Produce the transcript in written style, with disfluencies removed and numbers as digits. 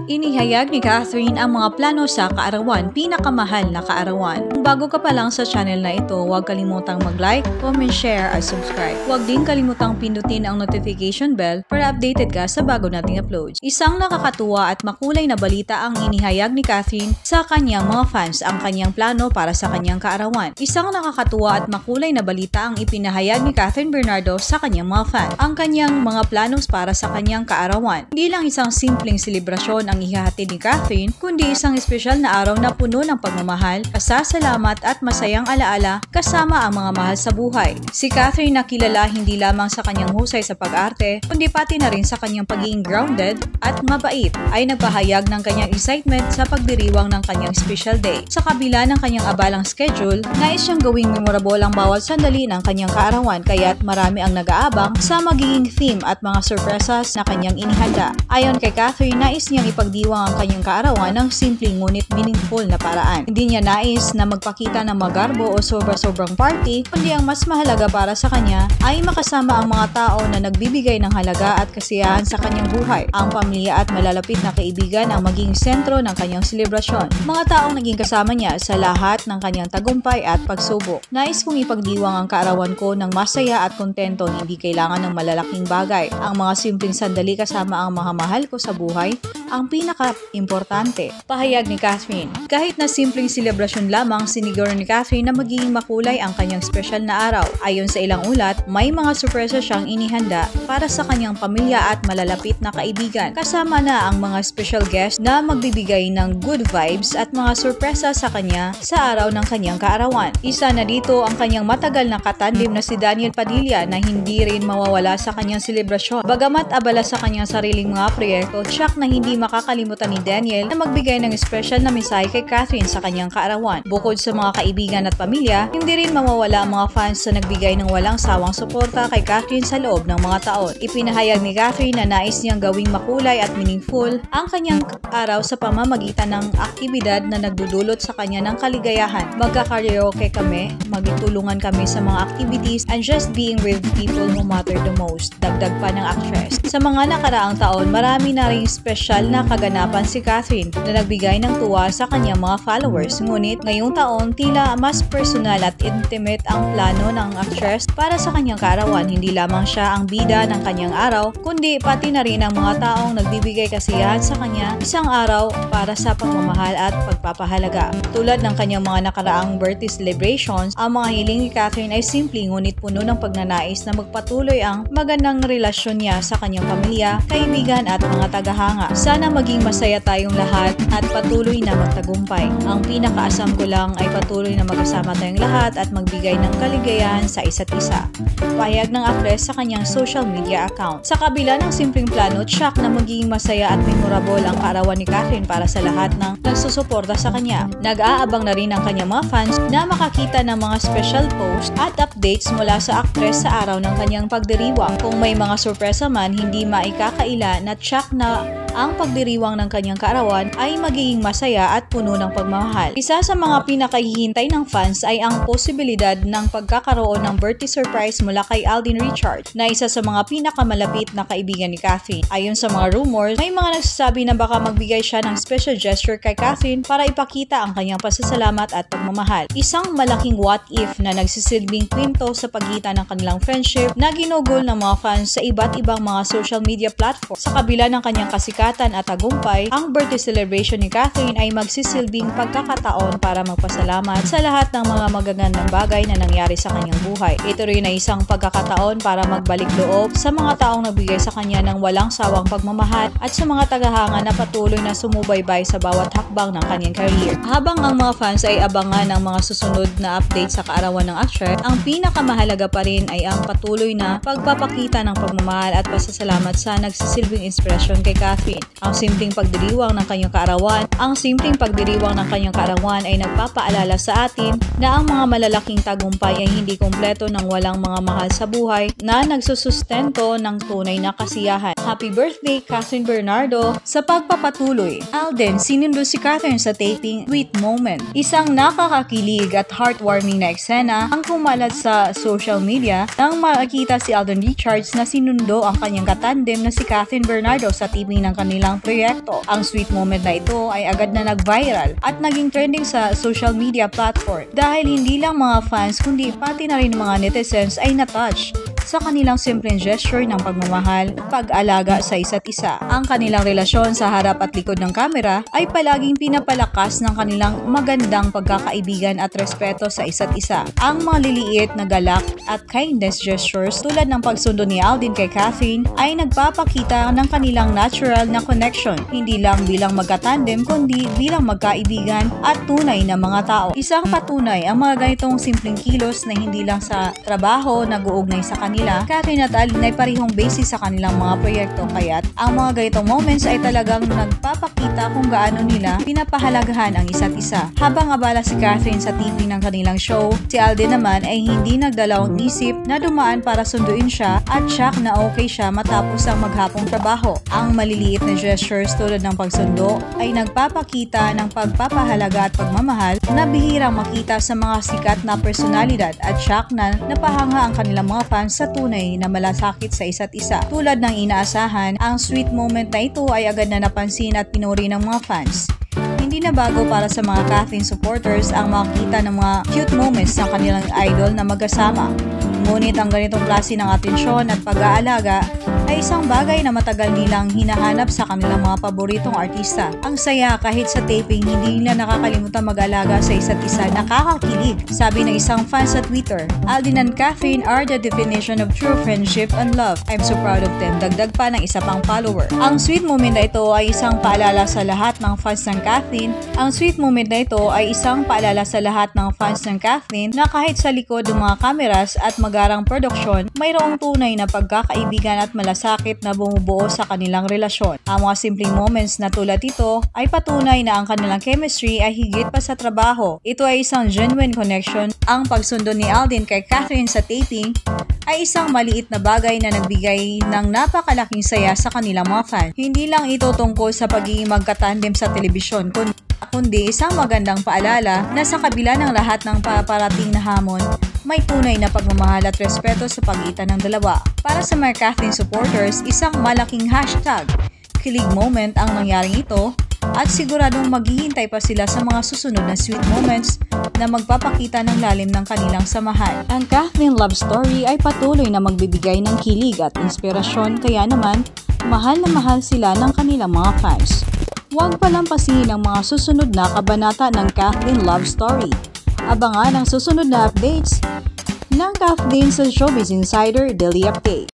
Inihayag ni Catherine ang mga plano sa kaarawan, pinakamahal na kaarawan. Kung bago ka pa lang sa channel na ito, huwag kalimutang mag-like, comment, share at subscribe. Huwag din kalimutang pindutin ang notification bell para updated ka sa bago nating uploads. Isang nakakatuwa at makulay na balita ang inihayag ni Catherine sa kanyang mga fans, ang kanyang plano para sa kanyang kaarawan. Isang nakakatuwa at makulay na balita ang ipinahayag ni Catherine Bernardo sa kanyang mga fans. Ang kanyang mga planos para sa kanyang kaarawan. Hindi lang isang simpleng selebrasyon ang ihahatid ni Catherine, kundi isang espesyal na araw na puno ng pagmamahal, pasasalamat at masayang alaala kasama ang mga mahal sa buhay. Si Catherine na kilala hindi lamang sa kanyang husay sa pag-arte, kundi pati na rin sa kanyang pagiging grounded at mabait, ay nagpahayag ng kanyang excitement sa pagdiriwang ng kanyang special day. Sa kabila ng kanyang abalang schedule, nais siyang gawing memorable ang bawat sandali ng kanyang kaarawan, kaya't marami ang nag-aabang sa magiging theme at mga sorpresas na kanyang inihanda. Ayon kay Catherine, nais niyang ipagdiwang ang kanyang kaarawan ng simpleng ngunit meaningful na paraan. Hindi niya nais na magpakita ng magarbo o sobra-sobrang party, kundi ang mas mahalaga para sa kanya ay makasama ang mga tao na nagbibigay ng halaga at kasiyahan sa kanyang buhay. Ang pamilya at malalapit na kaibigan ang maging sentro ng kanyang selebrasyon. Mga taong naging kasama niya sa lahat ng kanyang tagumpay at pagsubok. Nais kong ipagdiwang ang kaarawan ko ng masaya at kontento, hindi kailangan ng malalaking bagay. Ang mga simpleng sandali kasama ang mga mahal ko sa buhay ang pinaka-importante. Pahayag ni Catherine. Kahit na simpleng selebrasyon lamang, siniguro ni Catherine na magiging makulay ang kanyang special na araw. Ayon sa ilang ulat, may mga sorpresa siyang inihanda para sa kanyang pamilya at malalapit na kaibigan. Kasama na ang mga special guest na magbibigay ng good vibes at mga sorpresa sa kanya sa araw ng kanyang kaarawan. Isa na dito ang kanyang matagal na katandim na si Daniel Padilla na hindi rin mawawala sa kanyang selebrasyon. Bagamat abala sa kanyang sariling mga proyekto, tiyak na hindi makakalimutan ni Daniel na magbigay ng special na mensahe kay Catherine sa kanyang kaarawan. Bukod sa mga kaibigan at pamilya, hindi rin mawawala ang mga fans na nagbigay ng walang sawang suporta kay Catherine sa loob ng mga taon. Ipinahayag ni Catherine na nais niyang gawing makulay at meaningful ang kanyang araw sa pamamagitan ng aktibidad na nagdudulot sa kanya ng kaligayahan. Magkaka-karaoke kami, magtutulungan kami sa mga activities, and just being with people who matter the most. Dagdag pa ng actress. Sa mga nakaraang taon, marami na ring special na kaganapan si Catherine na nagbigay ng tuwa sa kanyang mga followers. Ngunit ngayong taon, tila mas personal at intimate ang plano ng actress para sa kanyang kaarawan. Hindi lamang siya ang bida ng kanyang araw, kundi pati na rin ang mga taong nagbibigay kasiyahan sa kanya, isang araw para sa pagmamahal at pagpapahalaga. Tulad ng kanyang mga nakaraang birthday celebrations, ang mga hiling ni Catherine ay simple ngunit puno ng pagnanais na magpatuloy ang magandang relasyon niya sa kanyang pamilya, kaibigan at mga tagahanga. Sana maging masaya tayong lahat at patuloy na magtagumpay. Ang pinakaasam ko lang ay patuloy na magkasama tayong lahat at magbigay ng kaligayahan sa isa't isa. Pahayag ng actress sa kanyang social media account. Sa kabila ng simpleng plano, tiyak na magiging masaya at memorable ang kaarawan ni Catherine para sa lahat ng nagsusuporta sa kanya. Nag-aabang na rin ang kanyang mga fans na makakita ng mga special posts at updates mula sa actress sa araw ng kanyang pagdiriwang. Kung may mga sorpresa man, hindi maikakaila na tiyak na ang pagdiriwang ng kanyang kaarawan ay magiging masaya at puno ng pagmamahal. Isa sa mga pinakahihintay ng fans ay ang posibilidad ng pagkakaroon ng birthday surprise mula kay Alden Richards, na isa sa mga pinakamalapit na kaibigan ni Catherine. Ayon sa mga rumors, may mga nagsasabi na baka magbigay siya ng special gesture kay Catherine para ipakita ang kanyang pasasalamat at pagmamahal. Isang malaking what if na nagsisilbing kwento sa pagitan ng kanilang friendship na ginugol ng mga fans sa iba't ibang mga social media platform. Sa kabila ng kanyang kasikatan at tagumpay, ang birthday celebration ni Catherine ay magsisilbing pagkakataon para magpasalamat sa lahat ng mga magagandang bagay na nangyari sa kanyang buhay. Ito rin ay isang pagkakataon para magbalik loob sa mga taong nagbigay sa kanya ng walang sawang pagmamahal at sa mga tagahanga na patuloy na sumubaybay sa bawat hakbang ng kanyang career. Habang ang mga fans ay abangan ng mga susunod na update sa kaarawan ng actress, ang pinakamahalaga pa rin ay ang patuloy na pagpapakita ng pagmamahal at pasasalamat sa nagsisilbing inspirasyon kay Catherine. Ang simpleng pagdiriwang ng kanyang kaarawan ay nagpapaalala sa atin na ang mga malalaking tagumpay ay hindi kumpleto ng walang mga mahal sa buhay na nagsusustento ng tunay na kasiyahan. Happy birthday, Catherine Bernardo! Sa pagpapatuloy, Alden sinundo si Catherine sa taping Sweet Moment. Isang nakakakilig at heartwarming na eksena ang kumalat sa social media nang makita si Alden Richards na sinundo ang kanyang katandem na si Catherine Bernardo sa taping ng kanilang proyekto. Ang sweet moment na ito ay agad na nag-viral at naging trending sa social media platform dahil hindi lang mga fans kundi pati na rin mga netizens ay na-touch sa kanilang simpleng gesture ng pagmamahal, pag-alaga sa isa't isa. Ang kanilang relasyon sa harap at likod ng kamera ay palaging pinapalakas ng kanilang magandang pagkakaibigan at respeto sa isa't isa. Ang mga liliit na galak at kindness gestures tulad ng pagsundo ni Alden kay Catherine ay nagpapakita ng kanilang natural na connection, hindi lang bilang magkatandem kundi bilang magkaibigan at tunay na mga tao. Isang patunay ang mga ganitong simpleng kilos na hindi lang sa trabaho nag-uugnay sa kanila. Catherine at Alden ay parehong basis sa kanilang mga proyekto, kaya't ang mga ganitong moments ay talagang nagpapakita kung gaano nila pinapahalagahan ang isa't isa. Habang abala si Catherine sa TV ng kanilang show, si Alden naman ay hindi nagdalawang isip na dumaan para sunduin siya at shock na okay siya matapos ang maghapong trabaho. Ang maliliit na gestures tulad ng pagsundo ay nagpapakita ng pagpapahalaga at pagmamahal na bihirang makita sa mga sikat na personalidad at shock na napahanga ang kanilang mga fans sa tunay na malasakit sa isa't isa. Tulad ng inaasahan, ang sweet moment na ito ay agad na napansin at pinuri ng mga fans. Hindi na bago para sa mga Catherine supporters ang makita ng mga cute moments ng kanilang idol na magkasama. Ngunit ang ganitong klase ng atensyon at pag-aalaga ay isang bagay na matagal nilang hinahanap sa kanilang mga paboritong artista. Ang saya kahit sa taping hindi nila nakakalimutan mag-alaga sa isa't isa, nakakakilig. Sabi ng isang fan sa Twitter, Alden and Catherine are the definition of true friendship and love. I'm so proud of them. Dagdag pa ng isa pang follower. Ang sweet moment na ito ay isang paalala sa lahat ng fans ng Catherine. Ang sweet moment na ito ay isang paalala sa lahat ng fans ng Catherine na kahit sa likod ng mga kameras at magarang produksyon, mayroong tunay na pagkakaibigan at malasakit na bumubuo sa kanilang relasyon. Ang mga simpleng moments na tulad ito ay patunay na ang kanilang chemistry ay higit pa sa trabaho. Ito ay isang genuine connection. Ang pagsundo ni Alden kay Catherine sa taping ay isang maliit na bagay na nagbigay ng napakalaking saya sa kanilang mga fans. Hindi lang ito tungkol sa pagiging magkatandem sa telebisyon, kundi isang magandang paalala na sa kabila ng lahat ng paparating na hamon, may tunay na pagmamahal at respeto sa pagitan ng dalawa. Para sa mga Catherine supporters, isang malaking hashtag, kilig moment ang nangyaring ito at siguradong maghihintay pa sila sa mga susunod na sweet moments na magpapakita ng lalim ng kanilang samahan. Ang Catherine love story ay patuloy na magbibigay ng kilig at inspirasyon, kaya naman mahal na mahal sila ng kanilang mga fans. Huwag palampasin ang mga susunod na kabanata ng Catherine love story. Abangan ang susunod na updates ng Catherine sa Showbiz Insider Daily Update.